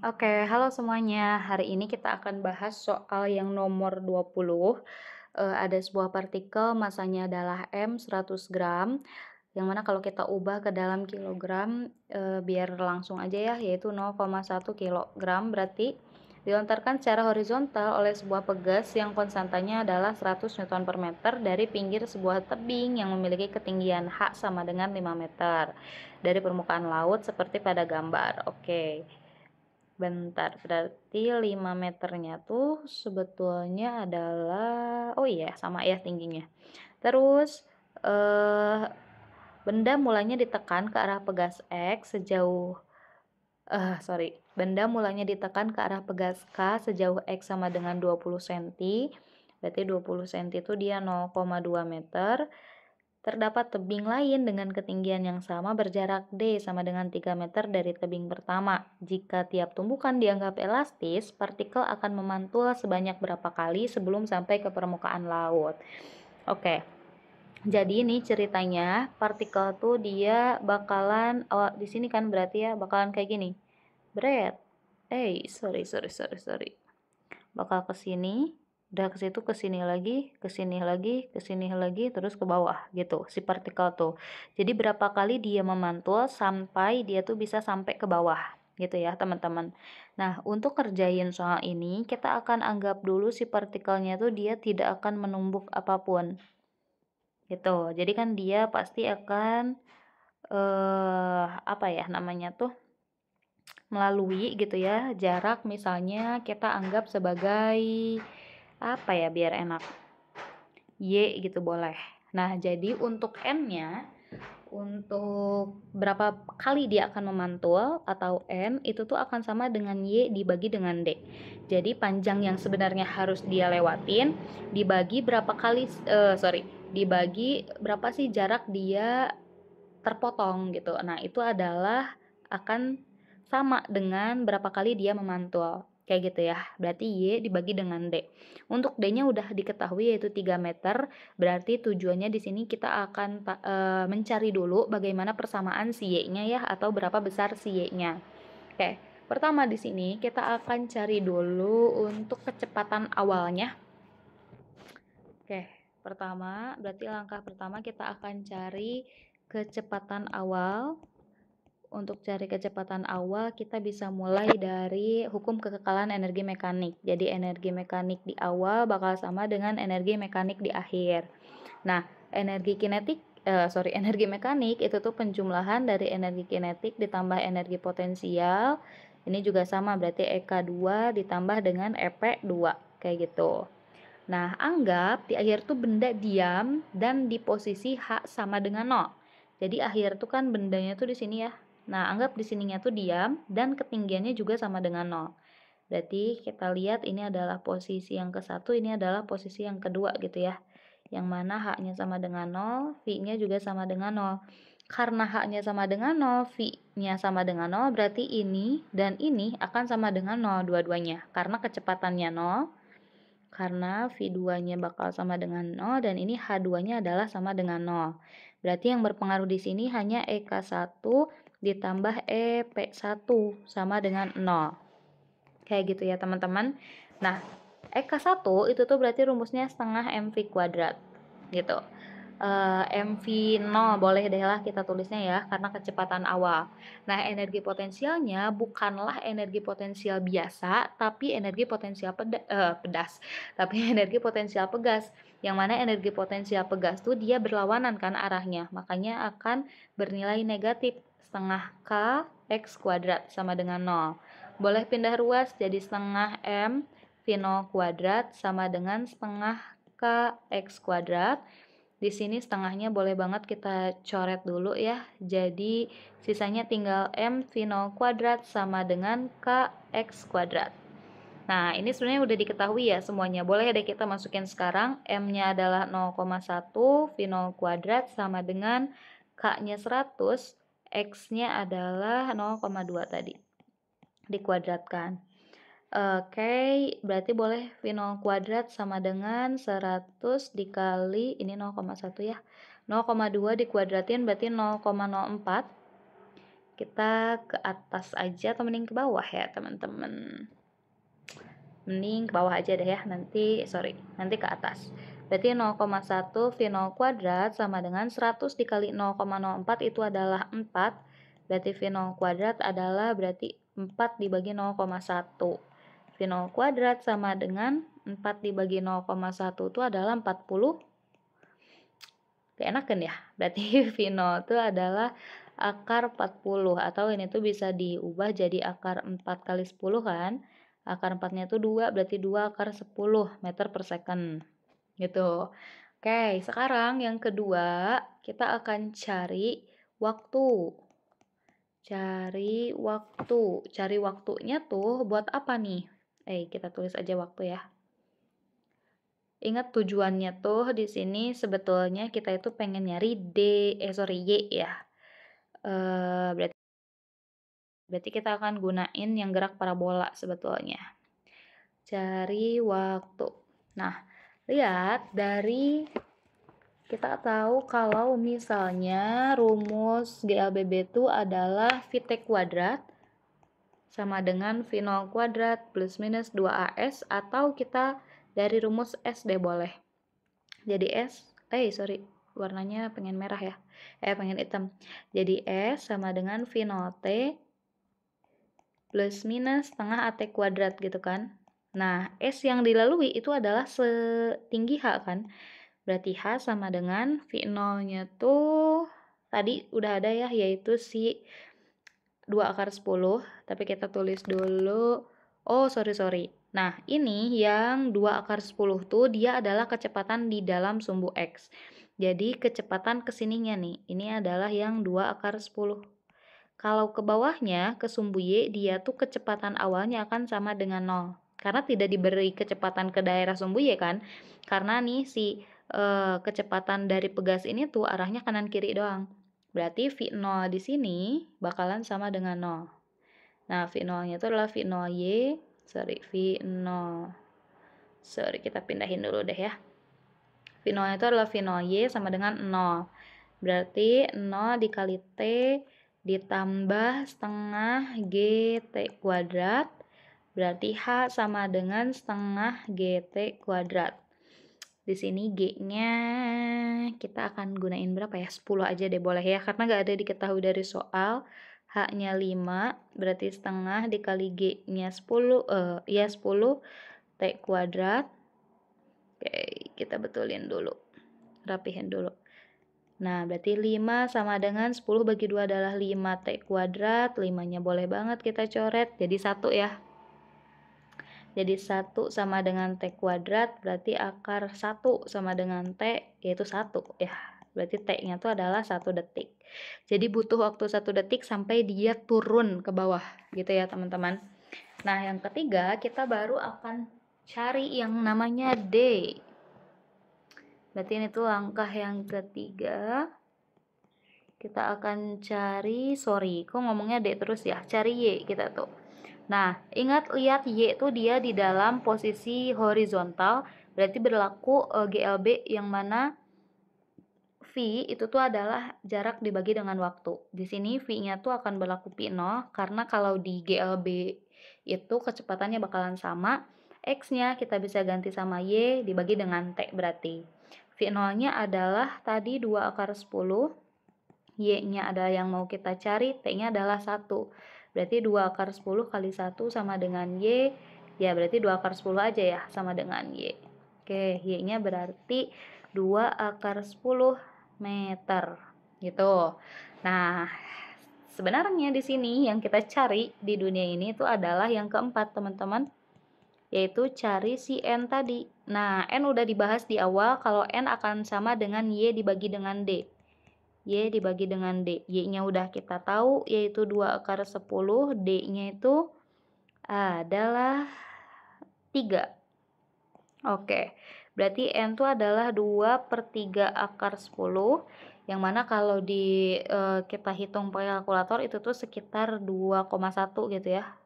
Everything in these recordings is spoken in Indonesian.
Oke, halo semuanya. Hari ini kita akan bahas soal yang nomor 20. Ada sebuah partikel masanya adalah M 100 gram, yang mana kalau kita ubah ke dalam kilogram, biar langsung aja ya, yaitu 0,1 kilogram, berarti dilontarkan secara horizontal oleh sebuah pegas yang konstantanya adalah 100 Newton per meter dari pinggir sebuah tebing yang memiliki ketinggian H sama dengan 5 meter dari permukaan laut seperti pada gambar. Oke. Bentar, berarti 5 meternya tuh sebetulnya adalah oh iya sama ya tingginya. Terus, eee, benda mulanya ditekan ke arah pegas X sejauh benda mulanya ditekan ke arah pegas K sejauh X sama dengan 20 senti, berarti 20 senti itu dia 0,2 meter. Terdapat tebing lain dengan ketinggian yang sama berjarak D sama dengan 3 meter dari tebing pertama. Jika tiap tumbukan dianggap elastis, partikel akan memantul sebanyak berapa kali sebelum sampai ke permukaan laut. Oke, jadi ini ceritanya partikel tuh dia bakalan, oh di sini kan berarti ya bakalan kayak gini. Bret, sorry, sorry, sorry, sorry. Bakal ke sini, udah ke situ, ke sini lagi, ke sini lagi, ke sini lagi, terus ke bawah gitu si partikel tuh. Jadi berapa kali dia memantul sampai dia tuh bisa sampai ke bawah gitu ya teman-teman. Nah, untuk kerjain soal ini kita akan anggap dulu si partikelnya tuh dia tidak akan menumbuk apapun gitu. Jadi kan dia pasti akan apa ya namanya tuh melalui gitu ya jarak, misalnya kita anggap sebagai apa ya biar enak, Y gitu boleh. Nah, jadi untuk N-nya, untuk berapa kali dia akan memantul atau N itu tuh akan sama dengan Y dibagi dengan D. Jadi panjang yang sebenarnya harus dia lewatin dibagi berapa kali, dibagi berapa sih jarak dia terpotong gitu. Nah, itu adalah akan sama dengan berapa kali dia memantul. Kayak gitu ya. Berarti Y dibagi dengan D. Untuk D-nya udah diketahui yaitu 3 meter, berarti tujuannya di sini kita akan mencari dulu bagaimana persamaan si Y-nya ya atau berapa besar si Y-nya. Oke, pertama di sini kita akan cari dulu untuk kecepatan awalnya. Oke, pertama berarti langkah pertama kita akan cari kecepatan awal. Untuk cari kecepatan awal, kita bisa mulai dari hukum kekekalan energi mekanik. Jadi energi mekanik di awal bakal sama dengan energi mekanik di akhir. Nah, energi mekanik itu tuh penjumlahan dari energi kinetik ditambah energi potensial. Ini juga sama, berarti EK2 ditambah dengan EP2, kayak gitu. Nah, anggap di akhir tuh benda diam dan di posisi H sama dengan 0. Jadi akhir tuh kan bendanya tuh di sini ya. Nah, anggap di sininya tuh diam dan ketinggiannya juga sama dengan 0. Berarti kita lihat ini adalah posisi yang ke-1, ini adalah posisi yang kedua gitu ya. Yang mana H-nya sama dengan 0, V-nya juga sama dengan 0. Karena H-nya sama dengan 0, V-nya sama dengan 0, berarti ini dan ini akan sama dengan 0 dua-duanya. Karena kecepatannya 0, karena V2-nya bakal sama dengan 0 dan ini H2-nya adalah sama dengan 0. Berarti yang berpengaruh di sini hanya EK1 ditambah EP1 sama dengan 0. Kayak gitu ya teman-teman. Nah, EK1 itu tuh berarti rumusnya setengah MV kuadrat gitu. MV0 boleh deh lah kita tulisnya ya karena kecepatan awal. Nah, energi potensialnya bukanlah energi potensial biasa tapi energi potensial pedas. Tapi energi potensial pegas. Yang mana energi potensial pegas tuh dia berlawanan kan arahnya. Makanya akan bernilai negatif setengah K X kuadrat sama dengan 0. Boleh pindah ruas jadi setengah M V0 kuadrat sama dengan setengah K X kuadrat. Di sini setengahnya boleh banget kita coret dulu ya. Jadi sisanya tinggal M V0 kuadrat sama dengan KX kuadrat. Nah, ini sebenarnya udah diketahui ya semuanya. Boleh deh kita masukin sekarang. M-nya adalah 0,1, V0 kuadrat sama dengan K-nya 100, X-nya adalah 0,2 tadi. Dikuadratkan. Oke, berarti boleh V0 kuadrat sama dengan 100 dikali, ini 0,1 ya, 0,2 dikuadratin berarti 0,04, Kita ke atas aja atau mending ke bawah ya teman-teman? Mending ke bawah aja deh ya, nanti ke atas. Berarti 0,1 V0 kuadrat sama dengan 100 dikali 0,04 itu adalah 4. Berarti V0 kuadrat adalah berarti 4 dibagi 0,1. V0 kuadrat sama dengan 4 dibagi 0,1 itu adalah 40. Enakan ya? Berarti V0 itu adalah akar 40, atau ini tuh bisa diubah jadi akar 4 kali 10 kan? Akar 4-nya itu 2, berarti 2 akar 10 meter per second. Gitu. Oke, sekarang yang kedua, kita akan cari waktu. Cari waktunya tuh buat apa nih? Kita tulis aja waktu ya. Ingat tujuannya tuh di sini sebetulnya kita itu pengen nyari Y ya. Berarti kita akan gunain yang gerak parabola sebetulnya. Cari waktu. Nah, lihat dari kita tahu kalau misalnya rumus GLBB itu adalah VT kuadrat sama dengan V0 kuadrat plus minus 2AS, atau kita dari rumus S deh boleh. Jadi warnanya pengen merah ya. Pengen hitam. Jadi S sama dengan V0T plus minus setengah AT kuadrat gitu kan. Nah, S yang dilalui itu adalah setinggi H kan. Berarti H sama dengan V0-nya tuh tadi udah ada ya, yaitu si 2 akar 10. Tapi kita tulis dulu. Oh, sorry. Nah, ini yang 2 akar 10 tuh dia adalah kecepatan di dalam sumbu X. Jadi, kecepatan kesininya nih. Ini adalah yang 2 akar 10. Kalau ke bawahnya, ke sumbu Y, dia tuh kecepatan awalnya akan sama dengan 0. Karena tidak diberi kecepatan ke daerah sumbu Y kan. Karena nih si kecepatan dari pegas ini tuh arahnya kanan kiri doang. Berarti V0 di sini bakalan sama dengan 0. Nah, V0-nya itu adalah V0Y. V0. Kita pindahin dulu deh ya. V0 itu adalah V0Y sama dengan 0. Berarti 0 dikali T ditambah setengah GT kuadrat. Berarti H sama dengan setengah GT kuadrat. Di sini G-nya kita akan gunain berapa ya? 10 aja deh boleh ya, karena nggak ada diketahui dari soal. H-nya 5, berarti setengah dikali G-nya 10, 10 T kuadrat. Oke, kita betulin dulu. Rapihin dulu. Nah, berarti 5 sama dengan 10 bagi 2 adalah 5T kuadrat. 5-nya boleh banget kita coret, jadi 1 ya. Jadi 1 sama dengan T kuadrat, berarti akar 1 sama dengan T, yaitu 1 ya. Berarti T-nya itu adalah 1 detik. Jadi butuh waktu 1 detik sampai dia turun ke bawah, gitu ya teman-teman. Nah, yang ketiga kita baru akan cari yang namanya D. Berarti ini tuh langkah yang ketiga. Kita akan cari, kok ngomongnya D terus ya? Cari Y kita tuh. Nah, lihat Y itu dia di dalam posisi horizontal, berarti berlaku GLB yang mana V itu tuh adalah jarak dibagi dengan waktu. Di sini V-nya tuh akan berlaku pi0, karena kalau di GLB itu kecepatannya bakalan sama. X-nya kita bisa ganti sama Y dibagi dengan T berarti. V0-nya adalah tadi 2 akar 10. Y-nya adalah yang mau kita cari, T-nya adalah 1. Berarti 2 akar 10 kali 1 sama dengan Y. Ya, berarti 2 akar 10 aja ya, sama dengan Y. Oke, Y-nya berarti 2 akar 10 meter. Gitu. Nah, sebenarnya di sini yang kita cari di dunia ini itu adalah yang keempat, teman-teman. Yaitu cari si N tadi. Nah, N udah dibahas di awal kalau N akan sama dengan Y dibagi dengan D. Y dibagi dengan D. Y-nya udah kita tahu, yaitu 2 akar 10. D-nya itu adalah 3. Oke, berarti N itu adalah 2/3 akar 10. Yang mana kalau kita hitung pakai kalkulator itu tuh sekitar 2,1 gitu ya.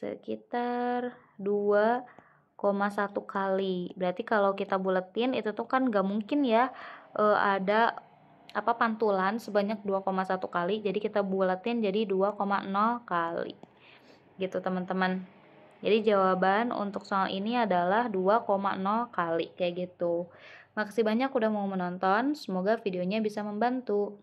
Sekitar 2,1 kali. Berarti kalau kita buletin itu tuh kan gak mungkin ya ada pantulan sebanyak 2,1 kali, jadi kita bulatin jadi 2,0 kali. Gitu teman-teman. Jadi jawaban untuk soal ini adalah 2,0 kali, kayak gitu. Makasih banyak udah mau menonton, semoga videonya bisa membantu.